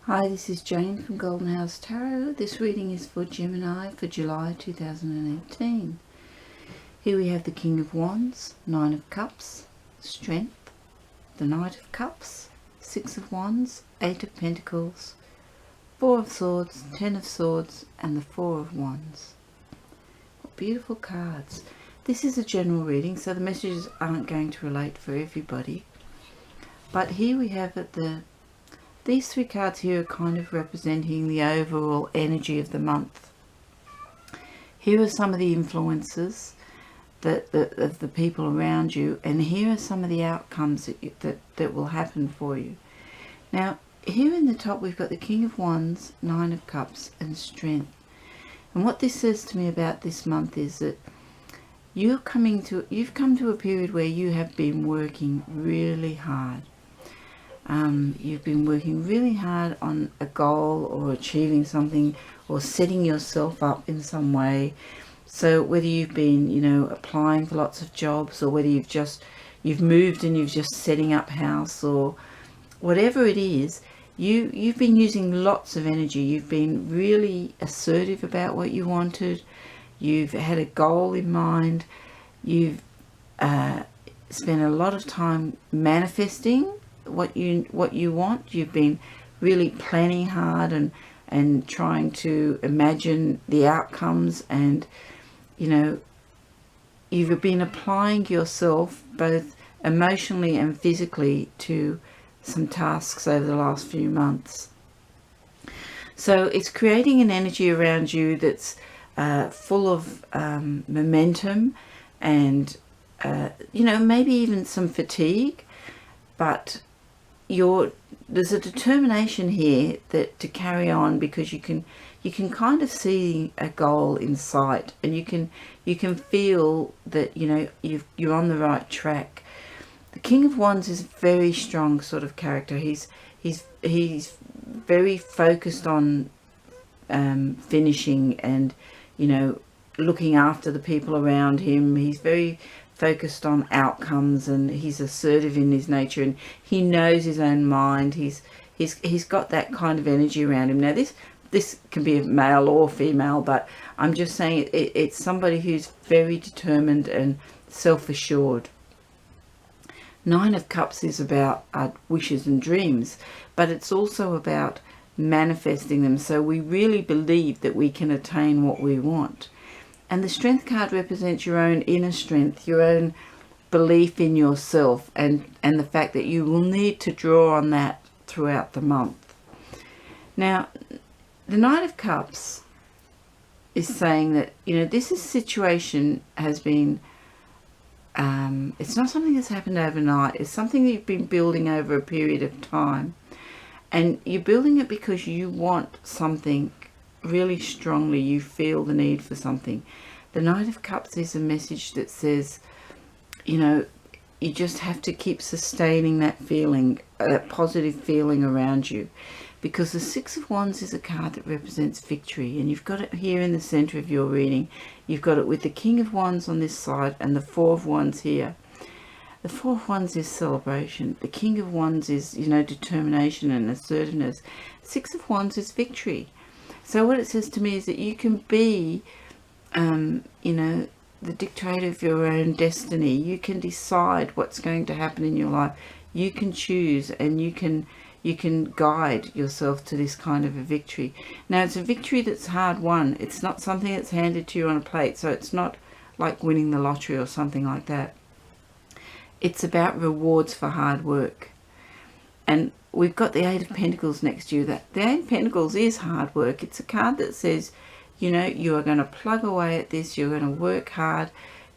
Hi, this is Jane from Golden House Tarot. This reading is for Gemini for July 2018. Here we have the King of Wands, Nine of Cups, Strength, the Knight of Cups, Six of Wands, Eight of Pentacles, Four of Swords, Ten of Swords, and the Four of Wands. What beautiful cards. This is a general reading, so the messages aren't going to relate for everybody. But here we have these three cards here are kind of representing the overall energy of the month. Here are some of the influences of the people around you, and here are some of the outcomes that will happen for you. Now, here in the top we've got the King of Wands, Nine of Cups, and Strength. And what this says to me about this month is that you've come to a period where you have been working really hard. You've been working really hard on a goal or achieving something or setting yourself up in some way. So whether you've been, applying for lots of jobs, or whether you've moved and you've just setting up house, or whatever it is, you've been using lots of energy. You've been really assertive about what you wanted. You've had a goal in mind. You've spent a lot of time manifesting what you want. You've been really planning hard and trying to imagine the outcomes, and you've been applying yourself both emotionally and physically to some tasks over the last few months. So it's creating an energy around you that's full of momentum and maybe even some fatigue, but there's a determination here to carry on, because you can kind of see a goal in sight, and you can feel that you're on the right track. The King of Wands is a very strong sort of character. He's very focused on finishing and looking after the people around him. He's very focused on outcomes, and he's assertive in his nature, and he knows his own mind. He's got that kind of energy around him. Now this can be male or female, but I'm just saying it's somebody who's very determined and self-assured. Nine of Cups is about our wishes and dreams, but it's also about manifesting them. So we really believe that we can attain what we want. And the Strength card represents your own inner strength, your own belief in yourself, and the fact that you will need to draw on that throughout the month. Now, the Knight of Cups is saying that, this situation has been, it's not something that's happened overnight. It's something that you've been building over a period of time. And you're building it because you want something really strongly. You feel the need for something. The Knight of Cups is a message that says, you just have to keep sustaining that feeling, that positive feeling around you, because the Six of Wands is a card that represents victory, and you've got it here in the center of your reading. You've got it with the King of Wands on this side and the Four of Wands here. The Four of Wands is celebration. The King of Wands is, determination and assertiveness. Six of Wands is victory. So what it says to me is that you can be, the dictator of your own destiny. You can decide what's going to happen in your life. You can choose, and you can guide yourself to this kind of a victory. Now, it's a victory that's hard won. It's not something that's handed to you on a plate. So it's not like winning the lottery or something like that. It's about rewards for hard work. And we've got the Eight of Pentacles next to you. The Eight of Pentacles is hard work. It's a card that says, you are going to plug away at this. You're going to work hard.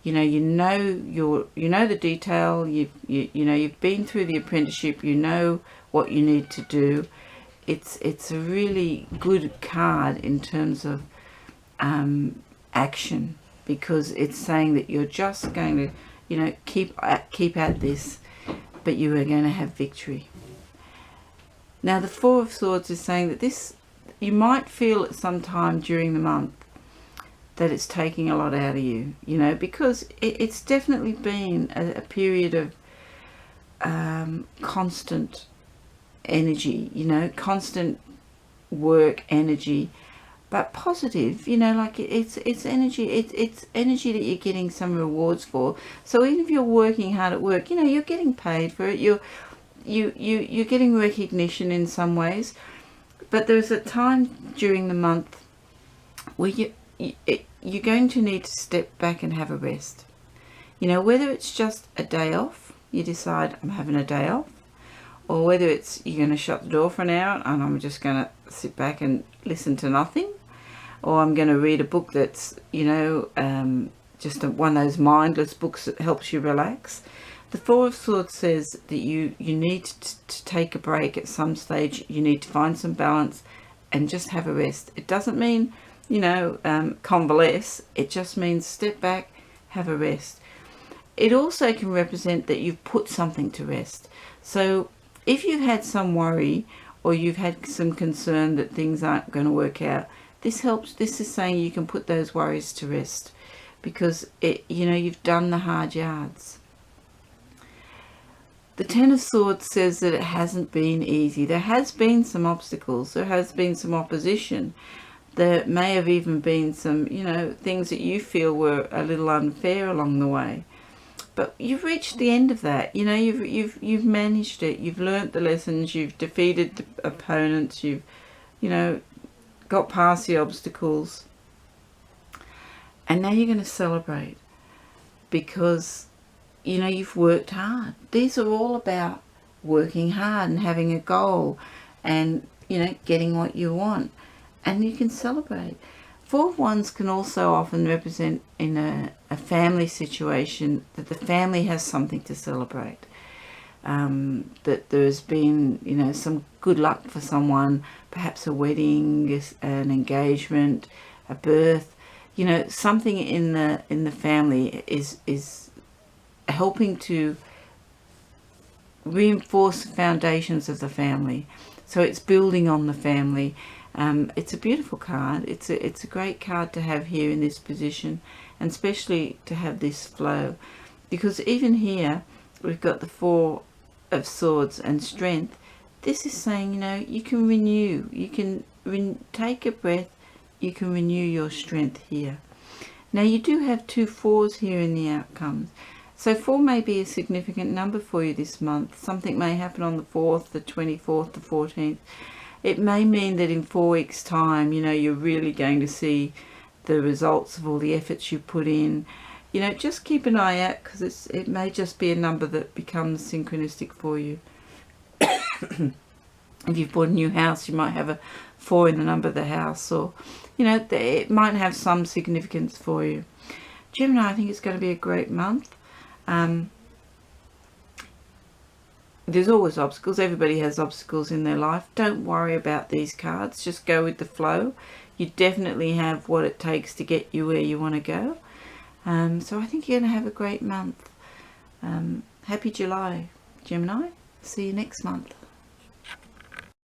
You know the detail. You've been through the apprenticeship. You know what you need to do. It's a really good card in terms of action, because it's saying that you're just going to keep at this, but you are going to have victory. Now, the Four of Swords is saying that you might feel at some time during the month that it's taking a lot out of you, because it's definitely been a period of constant energy, constant work energy, but positive, you know, like it's energy, it's energy that you're getting some rewards for. So even if you're working hard at work, you know, you're getting paid for it, you're getting recognition in some ways. But there's a time during the month where you're going to need to step back and have a rest. You know, whether it's just a day off, you decide I'm having a day off, or whether it's you're going to shut the door for an hour and I'm just going to sit back and listen to nothing, or I'm going to read a book that's, you know, just one of those mindless books that helps you relax. The Four of Swords says that you need to take a break at some stage. You need to find some balance and just have a rest. It doesn't mean, you know, convalesce. It just means step back, have a rest. It also can represent that you've put something to rest. So if you've had some worry or you've had some concern that things aren't going to work out, this helps. This is saying you can put those worries to rest because you know, you've done the hard yards. The Ten of Swords says that it hasn't been easy. There has been some obstacles. There has been some opposition. There may have even been some, you know, things that you feel were a little unfair along the way. But you've reached the end of that. You know, you've managed it. You've learnt the lessons. You've defeated the opponents. You've, you know, got past the obstacles. And now you're going to celebrate because, you know, you've worked hard. These are all about working hard and having a goal and, you know, getting what you want. And you can celebrate. Four of Wands can also often represent in a family situation that the family has something to celebrate. That there's been, you know, some good luck for someone, perhaps a wedding, an engagement, a birth. You know, something in the family is helping to reinforce the foundations of the family. So it's building on the family. It's a beautiful card. It's a great card to have here in this position, and especially to have this flow, because even here we've got the Four of Swords and strength. This is saying, you know, you can renew. You can take a breath. You can renew your strength here. Now you do have 2 4s here in the outcomes. So 4 may be a significant number for you this month. Something may happen on the 4th, the 24th, the 14th. It may mean that in 4 weeks' time, you know, you're really going to see the results of all the efforts you put in. You know, just keep an eye out because it may just be a number that becomes synchronistic for you. If you've bought a new house, you might have a 4 in the number of the house, or, you know, it might have some significance for you. Gemini, I think it's going to be a great month. There's always obstacles. Everybody has obstacles in their life. Don't worry about these cards. Just go with the flow. You definitely have what it takes to get you where you want to go. So I think you're going to have a great month. Happy July, Gemini. See you next month.